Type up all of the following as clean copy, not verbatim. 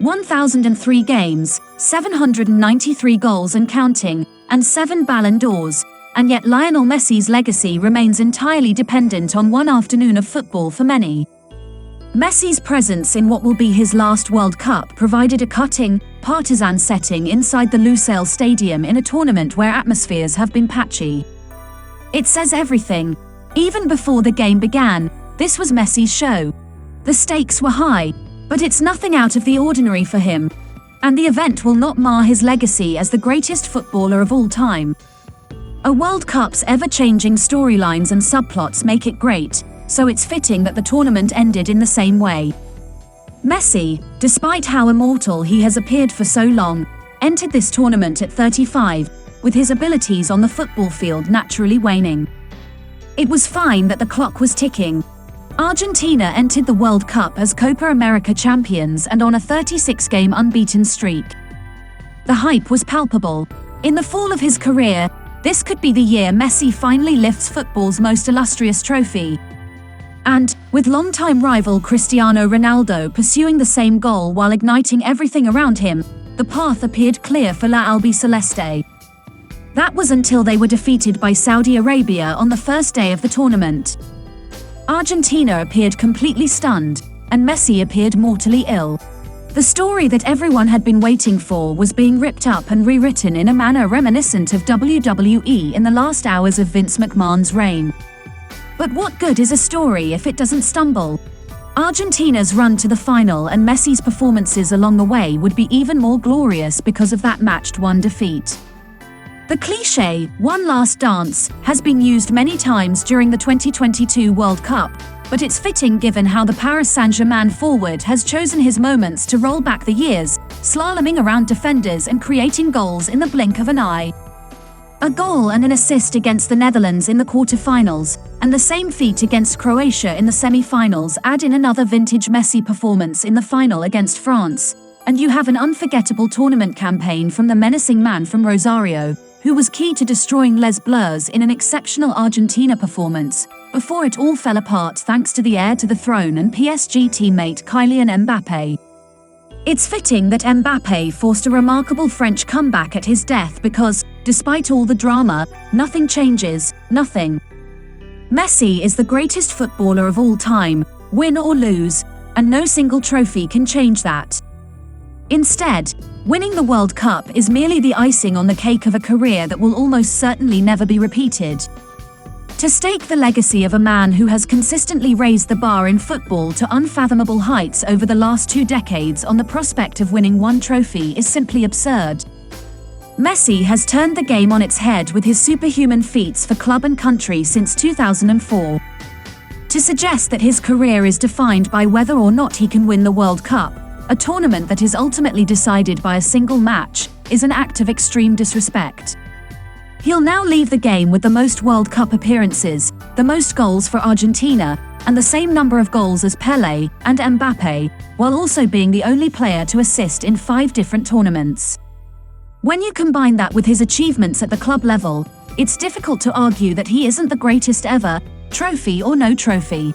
1,003 games, 793 goals and counting, and 7 Ballon d'Ors, and yet Lionel Messi's legacy remains entirely dependent on one afternoon of football for many. Messi's presence in what will be his last World Cup provided a cutting, partisan setting inside the Lusail Stadium in a tournament where atmospheres have been patchy. It says everything. Even before the game began, this was Messi's show. The stakes were high, but it's nothing out of the ordinary for him. And the event will not mar his legacy as the greatest footballer of all time. A World Cup's ever-changing storylines and subplots make it great, so it's fitting that the tournament ended in the same way. Messi, despite how immortal he has appeared for so long, entered this tournament at 35, with his abilities on the football field naturally waning. It was fine that the clock was ticking. Argentina entered the World Cup as Copa America champions and on a 36-game unbeaten streak. The hype was palpable. In the fall of his career, this could be the year Messi finally lifts football's most illustrious trophy. And, with longtime rival Cristiano Ronaldo pursuing the same goal while igniting everything around him, the path appeared clear for La Albiceleste. That was until they were defeated by Saudi Arabia on the first day of the tournament. Argentina appeared completely stunned, and Messi appeared mortally ill. The story that everyone had been waiting for was being ripped up and rewritten in a manner reminiscent of WWE in the last hours of Vince McMahon's reign. But what good is a story if it doesn't stumble? Argentina's run to the final and Messi's performances along the way would be even more glorious because of that matched one defeat. The cliché, "one last dance," has been used many times during the 2022 World Cup, but it's fitting given how the Paris Saint-Germain forward has chosen his moments to roll back the years, slaloming around defenders and creating goals in the blink of an eye. A goal and an assist against the Netherlands in the quarter-finals, and the same feat against Croatia in the semi-finals add in another vintage Messi performance in the final against France, and you have an unforgettable tournament campaign from the menacing man from Rosario, who was key to destroying Les Bleus in an exceptional Argentina performance, before it all fell apart thanks to the heir to the throne and PSG teammate Kylian Mbappé. It's fitting that Mbappé forced a remarkable French comeback at his death because, despite all the drama, nothing changes, nothing. Messi is the greatest footballer of all time, win or lose, and no single trophy can change that. Instead, winning the World Cup is merely the icing on the cake of a career that will almost certainly never be repeated. To stake the legacy of a man who has consistently raised the bar in football to unfathomable heights over the last 2 decades on the prospect of winning one trophy is simply absurd. Messi has turned the game on its head with his superhuman feats for club and country since 2004. To suggest that his career is defined by whether or not he can win the World Cup, a tournament that is ultimately decided by a single match, is an act of extreme disrespect. He'll now leave the game with the most World Cup appearances, the most goals for Argentina, and the same number of goals as Pelé and Mbappé, while also being the only player to assist in 5 different tournaments. When you combine that with his achievements at the club level, it's difficult to argue that he isn't the greatest ever, trophy or no trophy.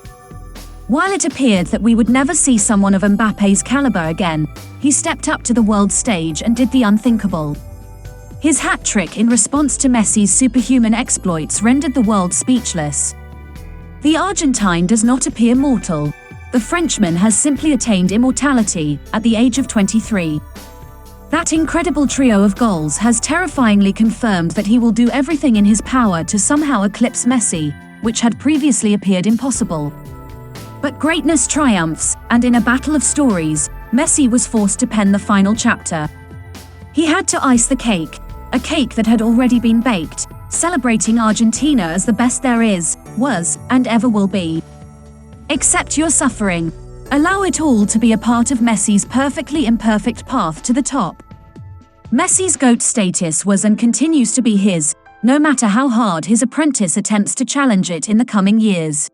While it appeared that we would never see someone of Mbappé's caliber again, he stepped up to the world stage and did the unthinkable. His hat-trick in response to Messi's superhuman exploits rendered the world speechless. The Argentine does not appear mortal. The Frenchman has simply attained immortality at the age of 23. That incredible trio of goals has terrifyingly confirmed that he will do everything in his power to somehow eclipse Messi, which had previously appeared impossible. But greatness triumphs, and in a battle of stories, Messi was forced to pen the final chapter. He had to ice the cake, a cake that had already been baked, celebrating Argentina as the best there is, was, and ever will be. Accept your suffering. Allow it all to be a part of Messi's perfectly imperfect path to the top. Messi's GOAT status was and continues to be his, no matter how hard his apprentice attempts to challenge it in the coming years.